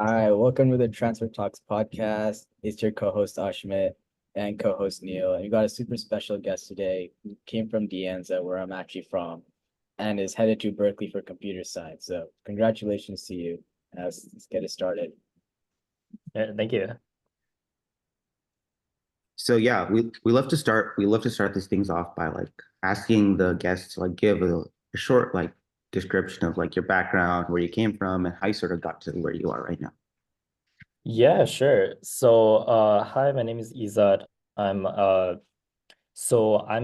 Hi, welcome to the Transfer Talks podcast. It's your co-host Ashmit and co-host Neil. And we got a super special guest today who came from Dianza, where I'm actually from, and is headed to Berkeley for computer science. So congratulations to you. Let's get it started. Yeah, thank you. So yeah, we love to start these things off by like asking the guests to like give a short like description of like your background, where you came from, and how you sort of got to where you are right now. Yeah, sure. So, hi, my name is Izad. I'm I'm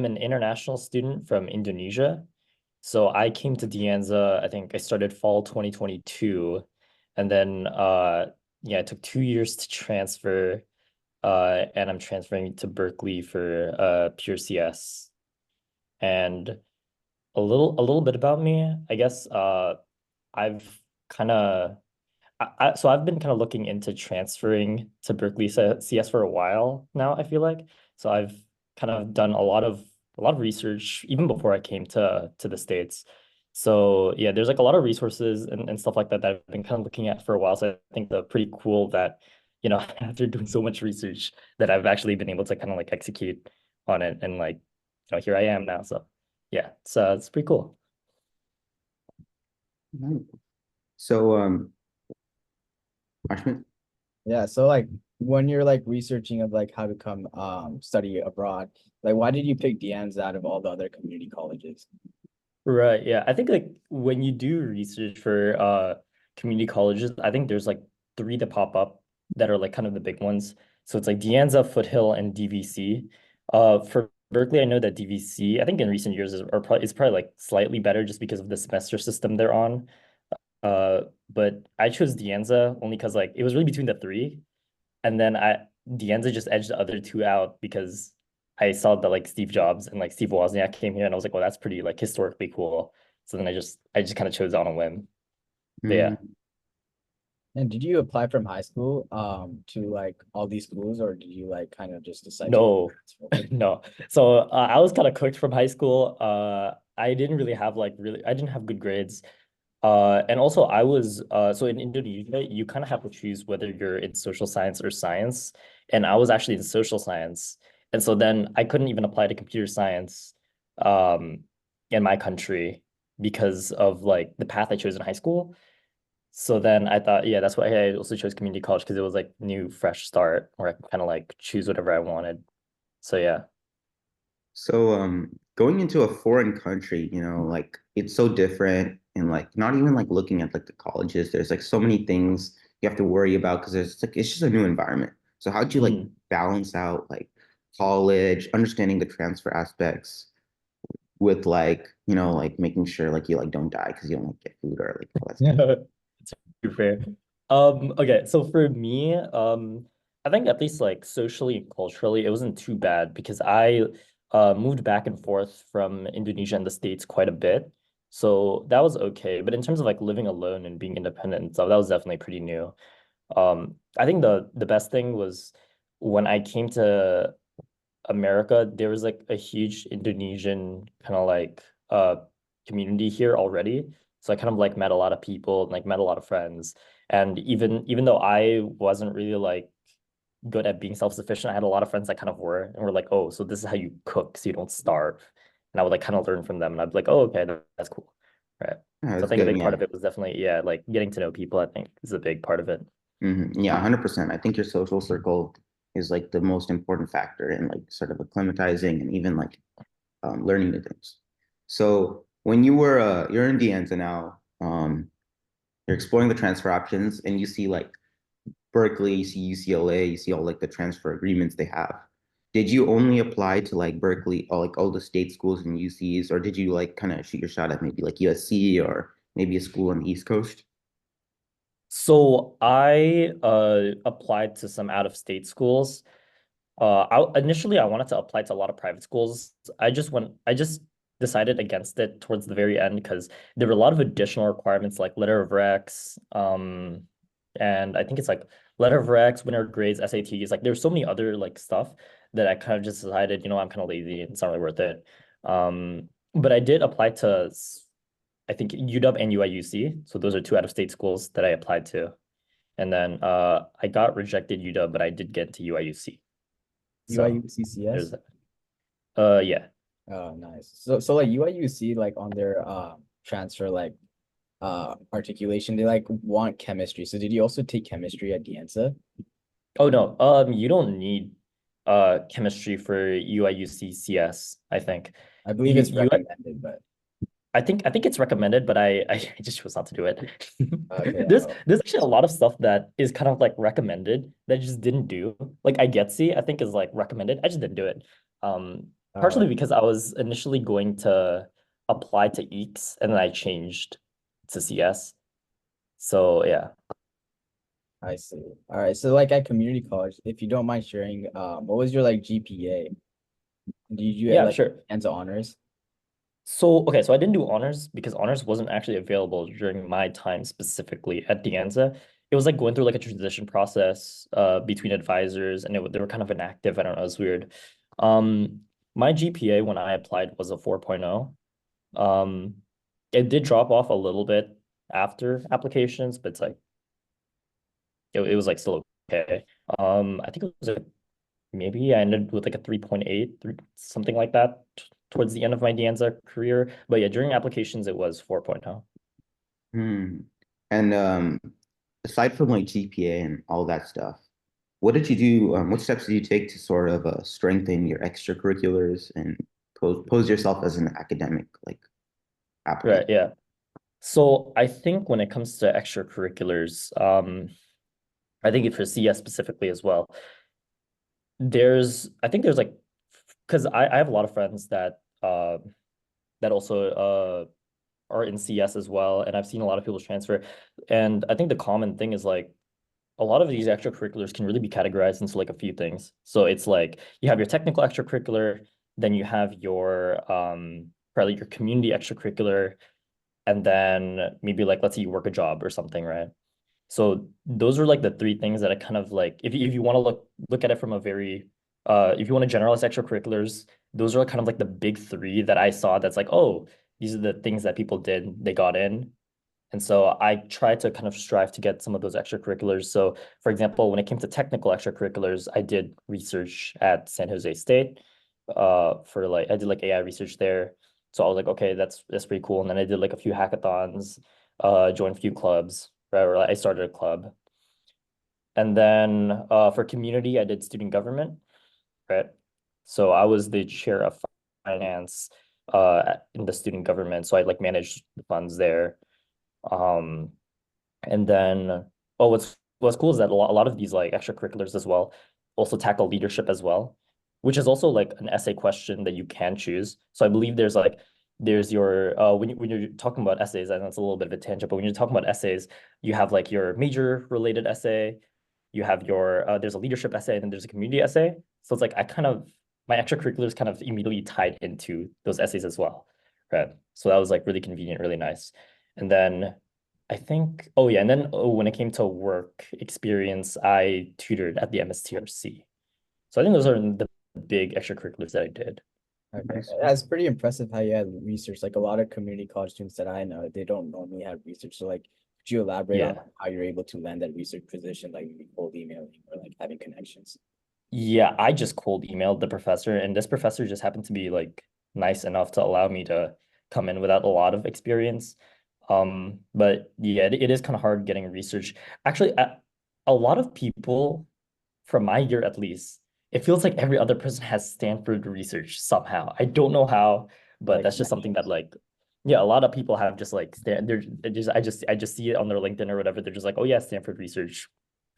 an international student from Indonesia. So I came to Dianza, I think I started fall 2022, and then yeah, it took 2 years to transfer, and I'm transferring to Berkeley for pure CS. And a little bit about me, I guess. I've kind of so I've been kind of looking into transferring to Berkeley CS for a while now, I feel like. So I've kind of done a lot of research even before I came to the States. So yeah, there's like a lot of resources and stuff like that that I've been kind of looking at for a while. So I think they're pretty cool that, after doing so much research that I've actually been able to kind of like execute on it and like, here I am now. So yeah, it's pretty cool. Right. So Ashmit, Yeah, so like when you're like researching of like how to come study abroad, like why did you pick Dianza out of all the other community colleges? Right. Yeah. I think like when you do research for community colleges, I think there's like three that pop up that are like kind of the big ones. So it's like De Anza, Foothill, and DVC. For Berkeley, I know that DVC, I think in recent years is probably like slightly better just because of the semester system they're on. But I chose De Anza only because like it was really between the three. And then De Anza just edged the other two out because I saw that like Steve Jobs and like Steve Wozniak came here, and I was like, well, that's pretty like historically cool. So then I just kind of chose on a whim. But yeah. mm, And did you apply from high school to like all these schools, or did you like kind of just decide to No, transfer? no. So I was kind of cooked from high school. I didn't really have I didn't have good grades. And also I was so in Indonesia, you kind of have to choose whether you're in social science or science. And I was actually in social science. And so then I couldn't even apply to computer science um in my country because of like the path I chose in high school. So then I thought, yeah, that's why I also chose community college because it was like new, fresh start where I could kind of like choose whatever I wanted. So yeah. so going into a foreign country, like it's so different, and like not even like looking at like the colleges, there's like so many things you have to worry about because it's just a new environment. So how'd you like Mhm. balance out like college, understanding the transfer aspects with like like making sure like you like don't die because you don't like get food or like all that stuff. It's too fair. Okay, so for me, I think at least like socially and culturally, it wasn't too bad because I moved back and forth from Indonesia and the States quite a bit. So that was okay. But in terms of like living alone and being independent and stuff, that was definitely pretty new. I think the best thing was when I came to America, there was like a huge Indonesian kind of like community here already. So I kind of like met a lot of people and like met a lot of friends. And even though I wasn't really like good at being self-sufficient, I had a lot of friends that kind of were and were like, oh, so this is how you cook so you don't starve. And I would like kind of learn from them and I'd be like, oh, okay, that's cool. Right. Yeah, So I that's think a good. big part Yeah. of it was definitely, yeah, like getting to know people, I think is a big part of it. Yeah, 100%. I think your social circle is like the most important factor in like sort of acclimatizing and even like learning new things. So when you're in the Enza now, you're exploring the transfer options and you see like Berkeley, you see UCLA, you see all like the transfer agreements they have. Did you only apply to like Berkeley or like all the state schools and UCs, or did you like kind of shoot your shot at maybe like USC or maybe a school on the East Coast? So I applied to some out of state schools. Initially I wanted to apply to a lot of private schools. I just decided against it towards the very end because there were a lot of additional requirements like letter of recs, and I think it's like letter of recs, winter grades, SATs. Like there's so many other like stuff that I kind of just decided, I'm kind of lazy and it's not really worth it. But I did apply to I think UW and UIUC. So those are two out of state schools that I applied to. And then I got rejected UW, but I did get into UIUC. So UIUCCS? there's that. Yeah. Oh, nice. So like UIUC, like on their transfer like articulation, they like want chemistry. So did you also take chemistry at Dianza? Oh no, you don't need chemistry for UIUC CS, I think. I believe You, it's you recommended, but I think it's recommended, but I just chose not to do it. okay. There's actually a lot of stuff that is kind of like recommended that I just didn't do. Like I think is like recommended. I just didn't do it. Partially Uh, because I was initially going to apply to EECS and then I changed to CS. So yeah. I see. All right. So like at community college, if you don't mind sharing, what was your like GPA? Did you get Yeah, like sure. Dianza honors? So okay, so I didn't do honors because honors wasn't actually available during my time specifically at Dianza. It was like going through like a transition process between advisors, and they were kind of inactive. I don't know, it was weird. Um, my GPA when I applied was a 4.0. It did drop off a little bit after applications, but it's like it was like still okay. I think it was like maybe I ended with like a 3.8, something like that towards the end of my Dianza career. But yeah, during applications, it was 4.0. Hmm. And aside from like GPA and all that stuff, what did you do? What steps did you take to sort of strengthen your extracurriculars and pose yourself as an academic like Right, applicant? yeah. So I think when it comes to extracurriculars, I think for CS specifically as well, I think there's like, because I have a lot of friends that also are in CS as well, and I've seen a lot of people transfer. And I think the common thing is like a lot of these extracurriculars can really be categorized into like a few things. So it's like you have your technical extracurricular, then you have your probably your community extracurricular, and then maybe like let's say you work a job or something, right? So those are like the three things that I kind of like if you want to look at it from a very if you want to generalize extracurriculars, those are kind of like the big three that I saw that's like, oh, these are the things that people did, they got in. And so I try to kind of strive to get some of those extracurriculars. So for example, when it came to technical extracurriculars, I did research at San Jose State for like I did like AI research there. So I was like, okay, that's pretty cool. And then I did like a few hackathons, joined a few clubs, right? Or like, I started a club. And then for community, I did student government, right? So I was the chair of finance in the student government. So I like managed the funds there. Um, and then, oh, what's cool is that a lot of these like extracurriculars as well also tackle leadership as well, which is also like an essay question that you can choose. So I believe there's your when you're talking about essays, I know it's a little bit of a tangent, but when you're talking about essays, you have like your major related essay, you have your there's a leadership essay, and then there's a community essay. So it's like I kind of my extracurriculars kind of immediately tied into those essays as well, right? So that was like really convenient, really nice. And then I think, oh yeah, and then when it came to work experience, I tutored at the MSTRC. So I think those are the big extracurriculars that I did. Okay, Nice. that's pretty impressive how you had research. Like a lot of community college students that I know, they don't normally have research. So like, could you elaborate on Yeah. how you're able to land that research position, like maybe cold emailing or like having connections? Yeah, I just cold emailed the professor, and this professor just happened to be like nice enough to allow me to come in without a lot of experience. But yeah, it is kind of hard getting research. Actually, a lot of people from my year at least, it feels like every other person has Stanford research somehow. I don't know how, but Like that's just something that connections. like, yeah, a lot of people have just like I just see it on their LinkedIn or whatever. They're just like, oh yeah, Stanford research.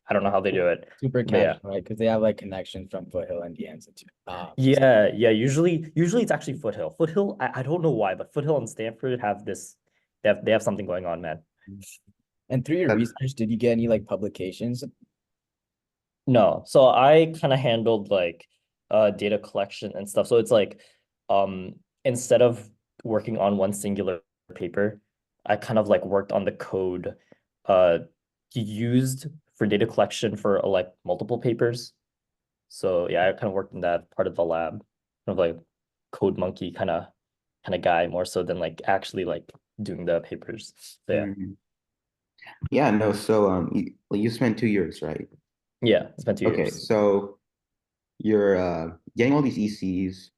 I don't know how they do it, Super but yeah. casual, right? Because they have like connections from Foothill and Dianza too. Yeah. Usually it's actually Foothill. Foothill, I don't know why, but Foothill and Stanford have this, they have something going on, man. And through your That, research, did you get any like publications? No. So I kind of handled like data collection and stuff. So it's like instead of working on one singular paper, I kind of like worked on the code uh used for data collection for like multiple papers. So yeah, I kind of worked in that part of the lab, kind of like code monkey kind of guy more so than like actually like doing the papers. So yeah. mm. Yeah, no, so you spent 2 years, right? Yeah, it's been two Okay, years. so you're getting all these ECs,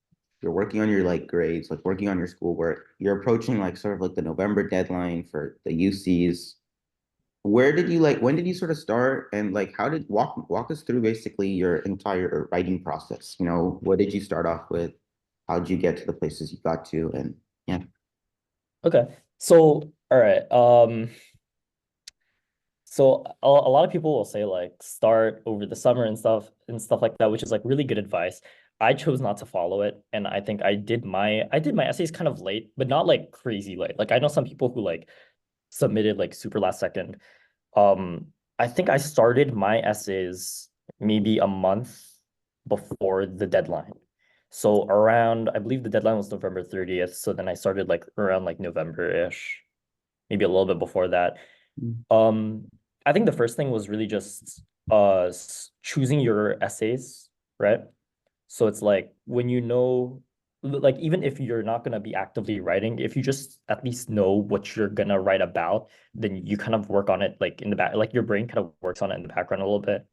you're working on your like grades, like working on your schoolwork. You're approaching like sort of like the November deadline for the UCs. Where did you like when did you sort of start and like how did walk us through basically your entire writing process? You know, what did you start off with? How did you get to the places you got to? And yeah. Okay. So, all right. So a lot of people will say like start over the summer and stuff like that, which is like really good advice. I chose not to follow it, and I think I did my essays kind of late, but not like crazy late. Like I know some people who like submitted like super last second. Um, I think I started my essays maybe a month before the deadline. So around, I believe the deadline was November 30th. So then I started like around like November-ish, maybe a little bit before that. Mm. Um, I think the first thing was really just choosing your essays, right? So it's like when you know, like even if you're not gonna be actively writing, if you just at least know what you're gonna write about, then you kind of work on it like in the back, like your brain kind of works on it in the background a little bit,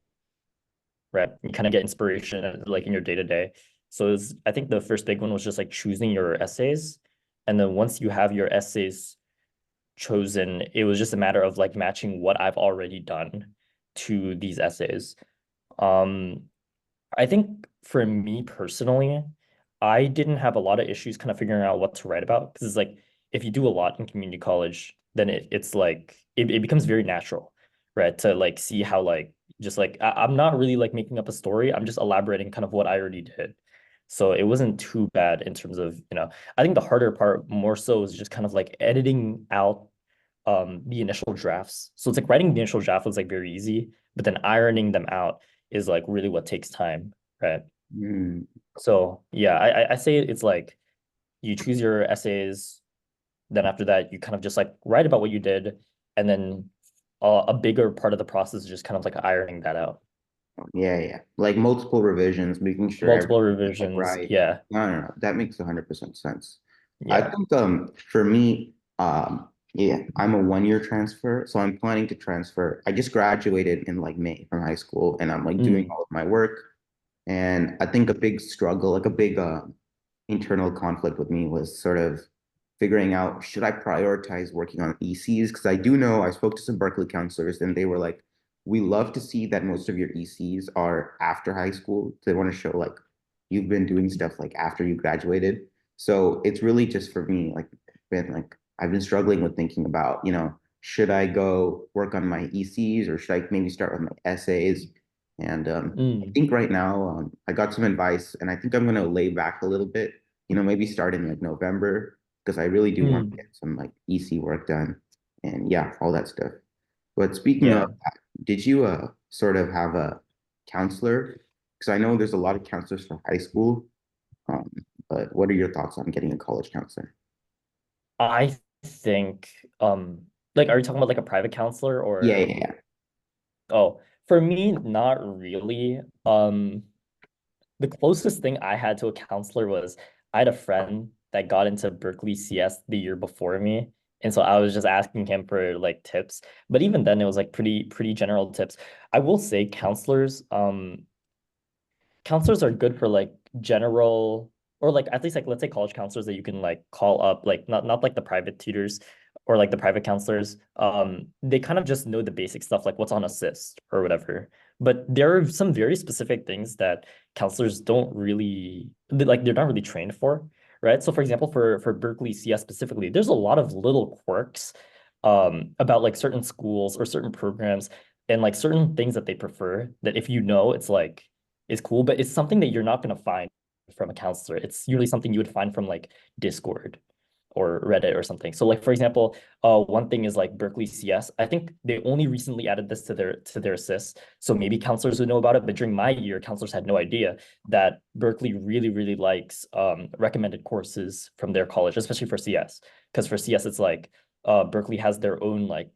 right? You kind of get inspiration like in your day to day. So I think the first big one was just like choosing your essays, and then once you have your essays chosen, it was just a matter of like matching what I've already done to these essays. Um, I think for me personally, I didn't have a lot of issues kind of figuring out what to write about because it's like if you do a lot in community college, then it's like it becomes very natural, right? To like see how like just like I'm not really like making up a story. I'm just elaborating kind of what I already did. So it wasn't too bad in terms of, I think the harder part more so is just kind of like editing out the initial drafts. So it's like writing the initial draft was like very easy, but then ironing them out is like really what takes time, right? Mm. So yeah, I say it's like you choose your essays, then after that you kind of just like write about what you did, and then a bigger part of the process is just kind of like ironing that out. Yeah, yeah. Like multiple revisions, making sure Multiple everything's like revisions, right. yeah, No, no, no. That makes 100% sense. I yeah. think for me, yeah, I'm a 1 year transfer, so I'm planning to transfer. I just graduated in like May from high school and I'm like doing Mm, all of my work. And I think a big struggle, like a big internal conflict with me was sort of figuring out should I prioritize working on ECs? Because I do know I spoke to some Berkeley counselors and they were like, we love to see that most of your ECs are after high school. They want to show like you've been doing stuff like after you graduated. So it's really just for me, like been like I've been struggling with thinking about, should I go work on my ECs or should I maybe start with my essays? And I mm, think right now I got some advice and I think I'm gonna lay back a little bit, maybe start in like November because I really do want to mm, get some like EC work done and yeah, all that stuff. But speaking of yeah. that, did you sort of have a counselor? Because I know there's a lot of counselors for high school. Um, but what are your thoughts on getting a college counselor? I think like are you talking about like a private counselor Yeah, or yeah, yeah. oh, for me, not really. The closest thing I had to a counselor was I had a friend that got into Berkeley CS the year before me. And so I was just asking him for like tips. But even then it was like pretty general tips. I will say counselors are good for like general or like at least like let's say college counselors that you can like call up like not like the private tutors or like the private counselors. They kind of just know the basic stuff like what's on assist or whatever, but there are some very specific things that counselors don't really like they're not really trained for, right? So for example, for Berkeley CS specifically, there's a lot of little quirks about like certain schools or certain programs and like certain things that they prefer that if you know it's like is cool, but it's something that you're not going to find from a counselor. It's usually something you would find from like Discord or Reddit or something. So like for example, one thing is like Berkeley CS. I think they only recently added this to their assists. So maybe counselors would know about it, but during my year, counselors had no idea that Berkeley really likes recommended courses from their college, especially for CS. Because for CS, it's like Berkeley has their own like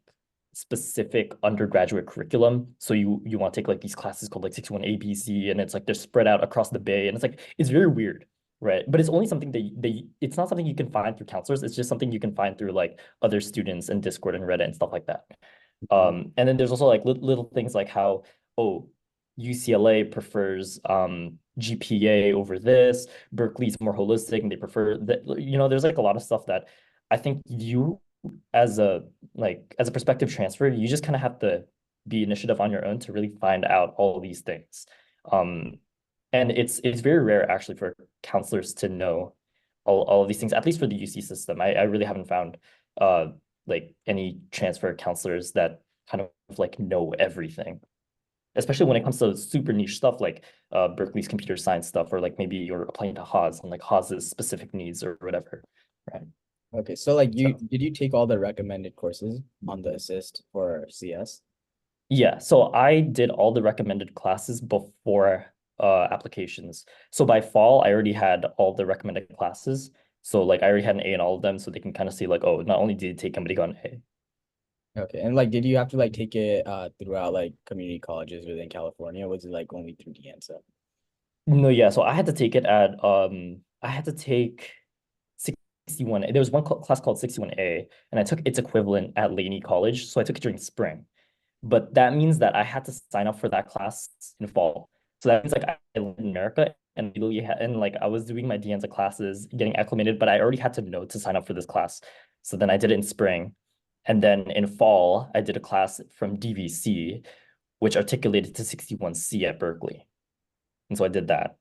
specific undergraduate curriculum. So you want to take like these classes called like 61 ABC, and it's like they're spread out across the bay, and it's like it's very weird, right? But it's only something that it's not something you can find through counselors. It's just something you can find through like other students and Discord and Reddit and stuff like that. And then there's also like little things like how, oh, UCLA prefers GPA over this, Berkeley's more holistic and they prefer that, there's like a lot of stuff that I think you as a prospective transfer, you just kind of have to be initiative on your own to really find out all of these things. And it's very rare actually for counselors to know all of these things, at least for the UC system. I really haven't found like any transfer counselors that kind of like know everything, especially when it comes to super niche stuff like Berkeley's computer science stuff, or like maybe you're applying to Haas and like Haas's specific needs or whatever, right? Okay, so like So did you take all the recommended courses on the assist for CS? yeah, so I did all the recommended classes before applications. So by fall, I already had all the recommended classes. So like I already had an A in all of them, so they can kind of see like, oh, not only did you take them, but he got an A. Okay, and like did you have to like take it throughout like community colleges within California? Or was it like only through De Anza? No, yeah, so I had to take it at I had to take 61. There was one class called 61A, and I took its equivalent at Laney College. So I took it during spring. But that means that I had to sign up for that class in fall. So that means like I live in America and legally and like I was doing my De Anza classes, getting acclimated, but I already had to know to sign up for this class. So then I did it in spring. And then in fall, I did a class from DVC, which articulated to 61C at Berkeley. And so I did that.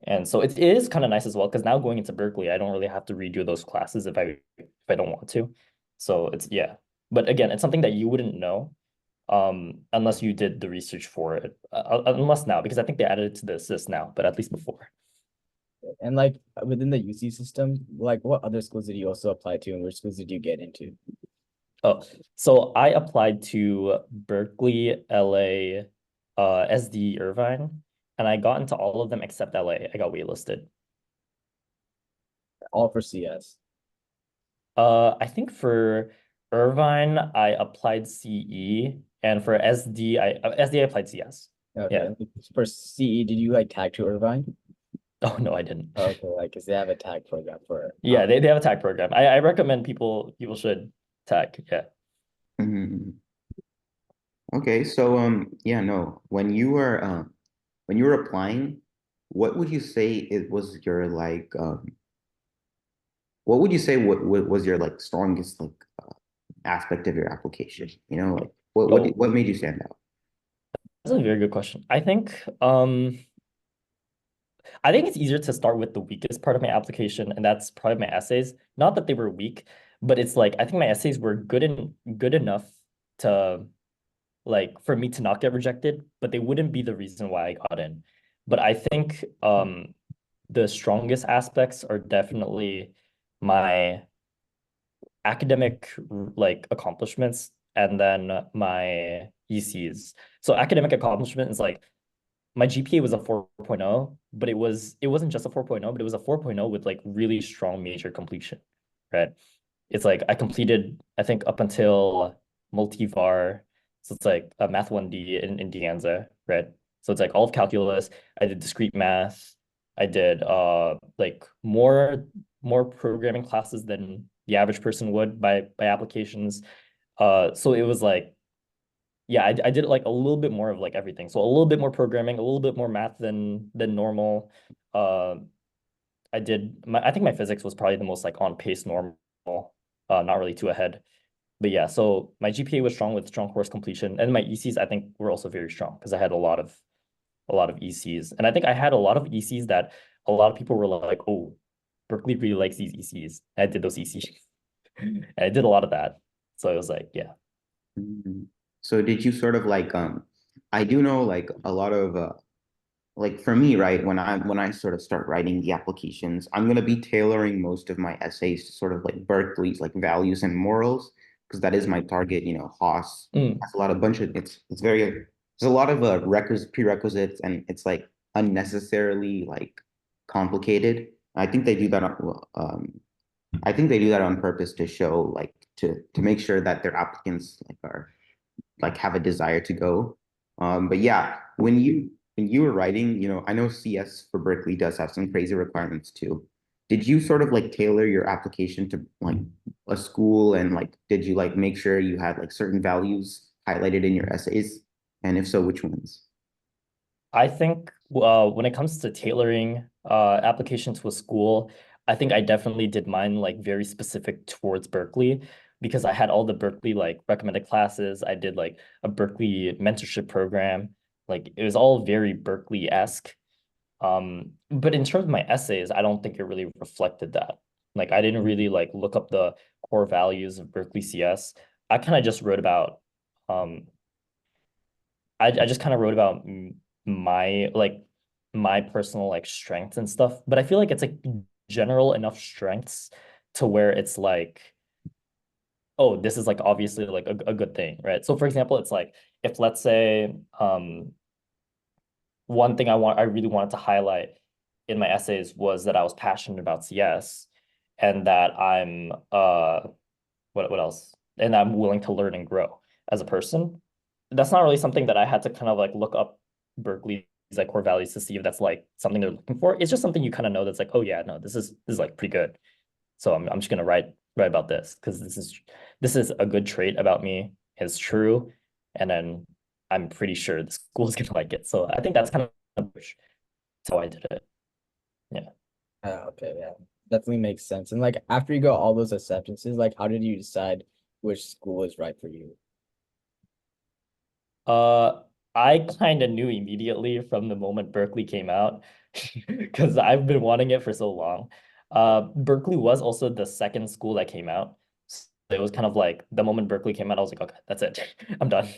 And so it is kind of nice as well, because now going into Berkeley, I don't really have to redo those classes if I don't want to. So it's yeah. But again, it's something that you wouldn't know unless you did the research for it. Unless now, because I think they added it to the assist now, but at least before. And like within the UC system, like what other schools did you also apply to, and which schools did you get into? Oh, so I applied to Berkeley, LA, SD Irvine, and I got into all of them except LA. I got waitlisted. All for CS. I think for Irvine, I applied CE, and for SD I applied CS. Okay. Yeah. For CE, did you like tag to Irvine? Oh no, I didn't. Okay, like because they have a tag program for Yeah, they have a tag program. I recommend people should tag. Yeah. Mhm. Okay, so yeah, no, when you were applying, what would you say it was your like what would you say what was your like strongest like aspect of your application? You know, like Oh, what made you stand out? that's a very good question. I think it's easier to start with the weakest part of my application, and that's probably my essays. Not that they were weak, but it's like I think my essays were good enough to like for me to not get rejected, but they wouldn't be the reason why I got in. But I think the strongest aspects are definitely my academic like accomplishments and then my ECs. So academic accomplishment is like my GPA was a 4.0, but it wasn't just a 4.0, but it was a 4.0 with like really strong major completion, right? It's like I completed, I think up until multivar. So it's like a math 1D in De Anza, right? So it's like all of calculus. I did discrete math. I did like more programming classes than the average person would by applications. So it was like yeah, I did like a little bit more of like everything. So a little bit more programming, a little bit more math than normal. Uh, I think my physics was probably the most like on pace normal, not really too ahead. But yeah, so my GPA was strong with strong course completion, and my ECs I think were also very strong because I had a lot of ECs, and I think I had a lot of ECs that a lot of people were like, oh, Berkeley really likes these ECs. I did those ECs, and I did a lot of that. So it was like, yeah. Mhm. So did you sort of like I do know like a lot of like for me, right, when I sort of start writing the applications, I'm gonna be tailoring most of my essays to sort of like Berkeley's like values and morals, because that is my target, you know, Haas Mm. has a lot of bunch of it's very there's a lot of records prerequisites and it's like unnecessarily like complicated. I think they do that I think they do that on purpose to show like to make sure that their applicants like are like have a desire to go. But yeah, when you were writing, you know, I know CS for Berkeley does have some crazy requirements too. Did you sort of like tailor your application to like a school, and like did you like make sure you had like certain values highlighted in your essays? And if so, which ones? I think when it comes to tailoring application to a school, I think I definitely did mine like very specific towards Berkeley because I had all the Berkeley like recommended classes. I did like a Berkeley mentorship program. Like it was all very Berkeley-esque. But in terms of my essays, I don't think it really reflected that. Like I didn't really like look up the core values of Berkeley CS. I kind of just wrote about um I just kind of wrote about my like my personal like strengths and stuff, but I feel like it's like general enough strengths to where it's like, oh, this is like obviously like a good thing, right? So for example, it's like if let's say one thing I really wanted to highlight in my essays was that I was passionate about CS and that I'm what else? And I'm willing to learn and grow as a person. That's not really something that I had to kind of like look up Berkeley's like core values to see if that's like something they're looking for. It's just something you kind of know that's like, oh yeah, no, this is like pretty good. So I'm just gonna write about this because this is a good trait about me. It's true, and then I'm pretty sure the school is gonna like it. So I think that's kind of how I did it. Yeah. Okay, yeah, definitely makes sense. And like after you got all those acceptances, like how did you decide which school is right for you? Uh, I kind of knew immediately from the moment Berkeley came out because I've been wanting it for so long. Berkeley was also the second school that came out. So it was kind of like the moment Berkeley came out, I was like, okay, that's it. I'm done.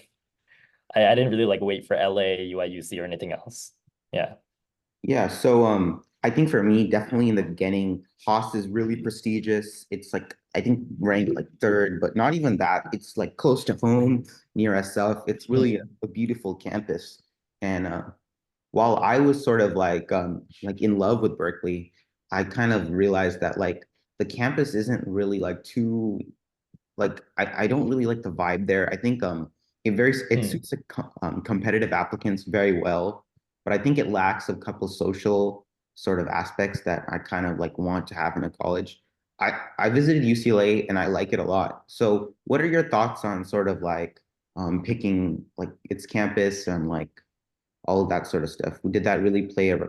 I didn't really like wait for LA, UIUC, or anything else. Yeah. Yeah, so I think for me, definitely in the beginning, Haas is really prestigious. It's like I think ranked like third, but not even that. It's like close to home, near SF. It's really a beautiful campus. And while I was sort of like in love with Berkeley, I kind of realized that like the campus isn't really like too like I don't really like the vibe there. I think it Mm. suits competitive applicants very well, but I think it lacks a couple social sort of aspects that I kind of like want to have in a college. I visited UCLA and I like it a lot. So what are your thoughts on sort of like picking like its campus and like all of that sort of stuff? Did that really play a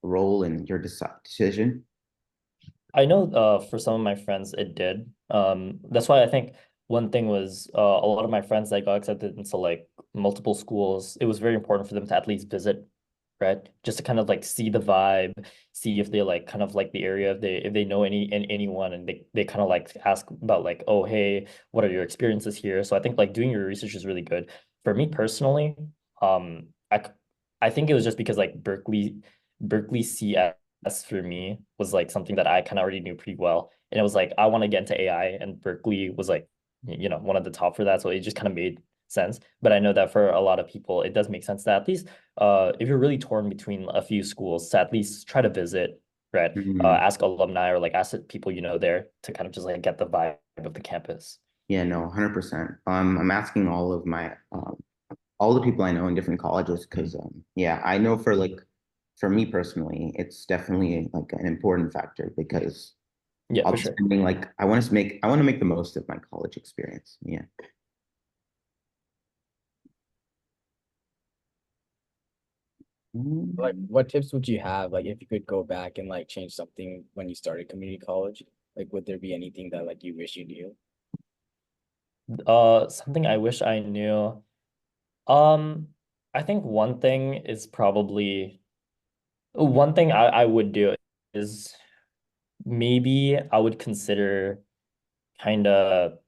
role in your decision? I know for some of my friends it did. That's why I think one thing was a lot of my friends that got accepted into like multiple schools, it was very important for them to at least visit, right? Just to kind of like see the vibe, see if they like kind of like the area, if they know anyone and they kind of like ask about like, oh hey, what are your experiences here? So I think like doing your research is really good. For me personally, um, I I think it was just because like Berkeley CS for me was like something that I kind of already knew pretty well. And it was like, I want to get into AI, and Berkeley was like, one of the top for that. So it just kind of made sense. But I know that for a lot of people, it does make sense that at least if you're really torn between a few schools, to at least try to visit, right? Mhm. Ask alumni or like ask people there to kind of just like get the vibe of the campus. Yeah, no, 100%. I'm asking all the people I know in different colleges because yeah, I know for like for me personally, it's definitely like an important factor because Yeah, I'll for be sure. spending like I want to make the most of my college experience. Yeah. Like Mm. what tips would you have like if you could go back and like change something when you started community college? Like would there be anything that like you wish you knew? Something I wish I knew. Um, I think one thing I would do is maybe I would consider kind of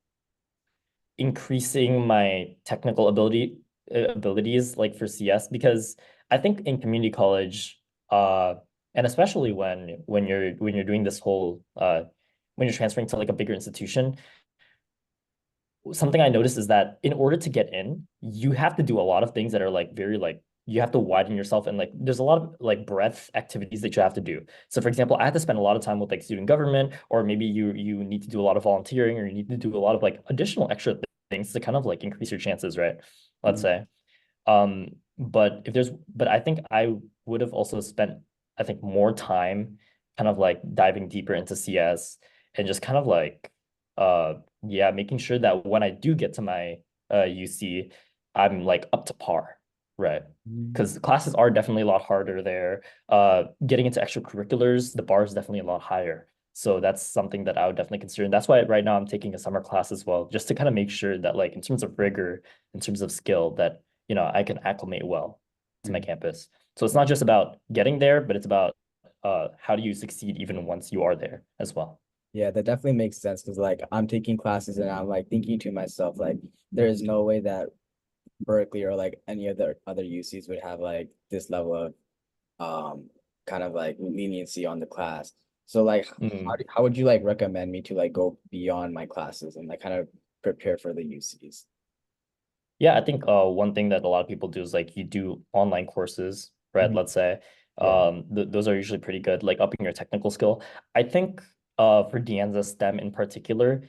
increasing my technical abilities like for CS because I think in community college, and especially when you're doing this whole when you're transferring to like a bigger institution, something I noticed is that in order to get in, you have to do a lot of things that are like very like you have to widen yourself and like there's a lot of like breadth activities that you have to do. So for example, I had to spend a lot of time with like student government, or maybe you need to do a lot of volunteering, or you need to do a lot of like additional extra things to kind of like increase your chances, right? Let's Mhm. say. But I think I would have also spent, I think, more time kind of like diving deeper into CS and just kind of like yeah, making sure that when I do get to my UC, I'm like up to par, right? Because classes are definitely a lot harder there. Getting into extracurriculars, the bar is definitely a lot higher. So that's something that I would definitely consider. And that's why right now I'm taking a summer class as well, just to kind of make sure that like in terms of rigor, in terms of skill, that I can acclimate well to my campus. So it's not just about getting there, but it's about how do you succeed even once you are there as well. Yeah, that definitely makes sense because like I'm taking classes and I'm like thinking to myself, like, there is no way that Berkeley or like any other UCs would have like this level of kind of like leniency on the class. So like Mm. how would you like recommend me to like go beyond my classes and like kind of prepare for the UCs? Yeah, I think one thing that a lot of people do is like you do online courses, right? Mhm. Let's say Yeah. those are usually pretty good, like upping your technical skill. I think for De Anza STEM in particular,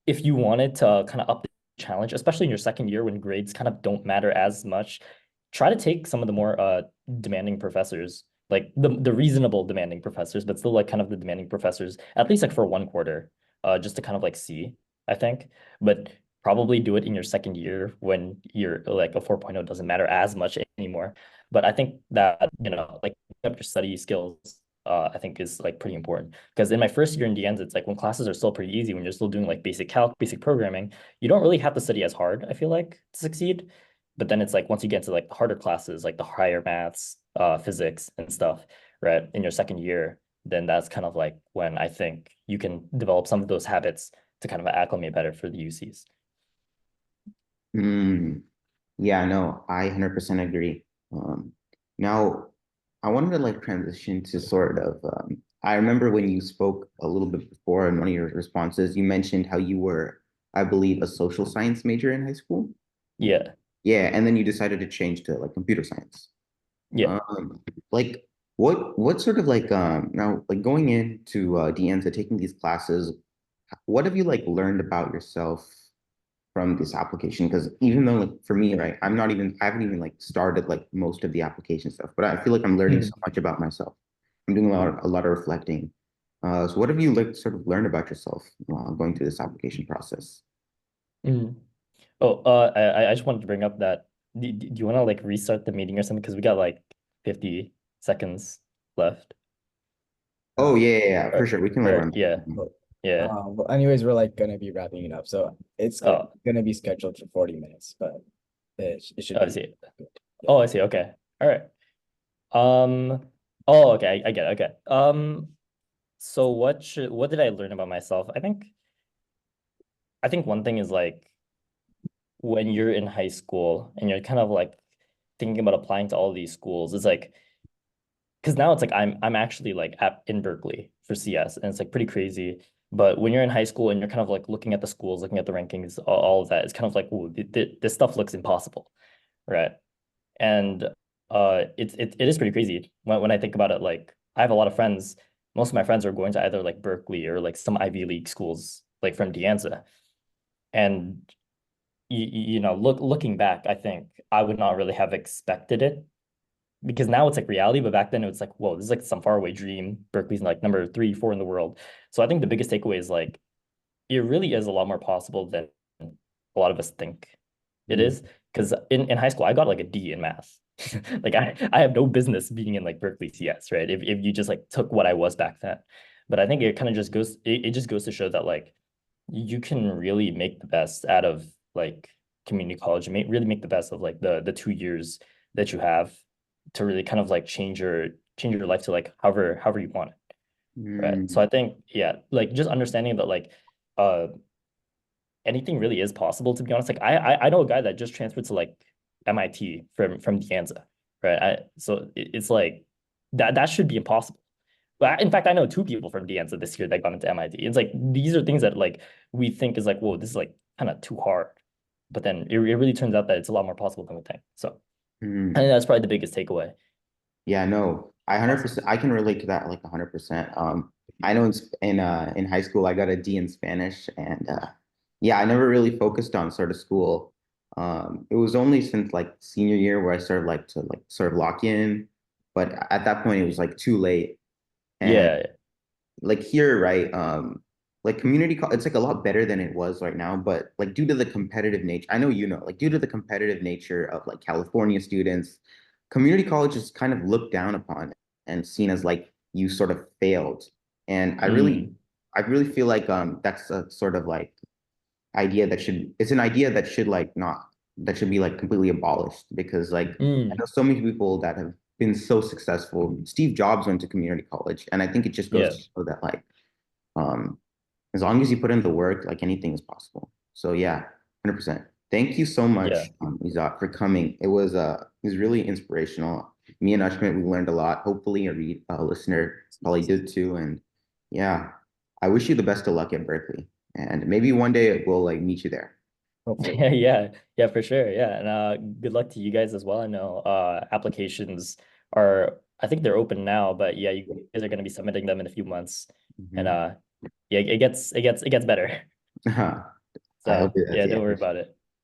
if you wanted to kind of up the challenge, especially in your second year when grades kind of don't matter as much, try to take some of the more demanding professors, like the reasonable demanding professors, but still like kind of the demanding professors, at least like for one quarter, just to kind of like see, I think. But probably do it in your second year when you're like a 4.0 doesn't matter as much anymore. But I think that, like up your study skills, I think is like pretty important. Because in my first year in the end, it's like when classes are still pretty easy, when you're still doing like basic calc, basic programming, you don't really have to study as hard, I feel like, to succeed. But then it's like once you get to like the harder classes, like the higher maths, physics and stuff, right, in your second year, then that's kind of like when I think you can develop some of those habits to kind of acclimate better for the UCs. Mm, yeah, no, I 100% agree. Now, I wanted to like transition to sort of, I remember when you spoke a little bit before in one of your responses, you mentioned how you were, I believe, a social science major in high school. Yeah, Yeah, and then you decided to change to like computer science. yeah. Like what sort of like now like going into DNs taking these classes, what have you like learned about yourself from this application? Because even though like for me, right, I haven't even like started like most of the application stuff, but I feel like I'm learning so Mm, much about myself. I'm doing a lot of reflecting. So what have you like sort of learned about yourself going through this application process? mm. Oh, I just wanted to bring up that. Do you want to like restart the meeting or something? Because we got like 50 seconds left. Oh Uh, yeah, for sure. We can like Or run. yeah, but, yeah. well, anyways, we're like gonna be wrapping it up. So it's Oh, gonna be scheduled for 40 minutes, but it should I be see. good. Yeah. Oh, I see. Okay. All right. Oh, okay. I get it. Okay. So what did I learn about myself? I think one thing is like when you're in high school and you're kind of like thinking about applying to all these schools, it's like because now it's like I'm actually like in Berkeley for CS and it's like pretty crazy. But when you're in high school and you're kind of like looking at the schools, looking at the rankings, all of that, it's kind of like, ooh, this stuff looks impossible, right? And it is pretty crazy when I think about it. Like I have a lot of friends. Most of my friends are going to either like Berkeley or like some Ivy League schools, like from De Anza. And looking back, I think I would not really have expected it because now it's like reality, but back then it was like, whoa, this is like some faraway dream. Berkeley's like number 3, 4 in the world. So I think the biggest takeaway is like it really is a lot more possible than a lot of us think it Mm, is. Because in high school, I got like a D in math. Like I have no business being in like Berkeley CS, right? If you just like took what I was back then. But I think it kind of just it just goes to show that like you can really make the best out of like community college and really make the best of like the 2 years that you have to really kind of like change your life to like however you want it, right? So mm, I think yeah, like just understanding that like uh anything really is possible, to be honest. Like I know a guy that just transferred to like MIT from De Anza, right? It's like that should be impossible. But in fact, I know 2 people from De Anza this year that got into MIT. It's like these are things that like we think is like, whoa, this is like kind of too hard. But then it really turns out that it's a lot more possible than we think. So I mm. think that's probably the biggest takeaway. Yeah, no, I 100%, I can relate to that like 100%. I know in high school I got a D in Spanish, and yeah, I never really focused on sort of school. It was only since like senior year where I started like to like sort of lock in, but at that point it was like too late. And Yeah. like here, right? like it's like a lot better than it was right now, but like due to the competitive nature, I know like due to the competitive nature of like California students, community college is kind of looked down upon and seen as like you sort of failed. And I really feel like that's a sort of like it's an idea that should like not that should be like completely abolished, because like I know so many people that have been so successful. Steve Jobs went to community college, and I think it just goes Yeah. to show that like um as long as you put in the work, like anything is possible. So yeah, 100%. Thank you so Yeah. much, Izak, for coming. It was really inspirational. Me and Ashmit, we learned a lot. Hopefully, a listener probably did too. And yeah, I wish you the best of luck at Berkeley. And maybe one day we'll like meet you there. Hopefully. Yeah, for sure. Yeah. And good luck to you guys as well. I know applications I think they're open now, but yeah, you guys are gonna be submitting them in a few months. And Mhm. yeah, it gets better. I So hope it is. yeah, Yeah, don't worry for sure. about it.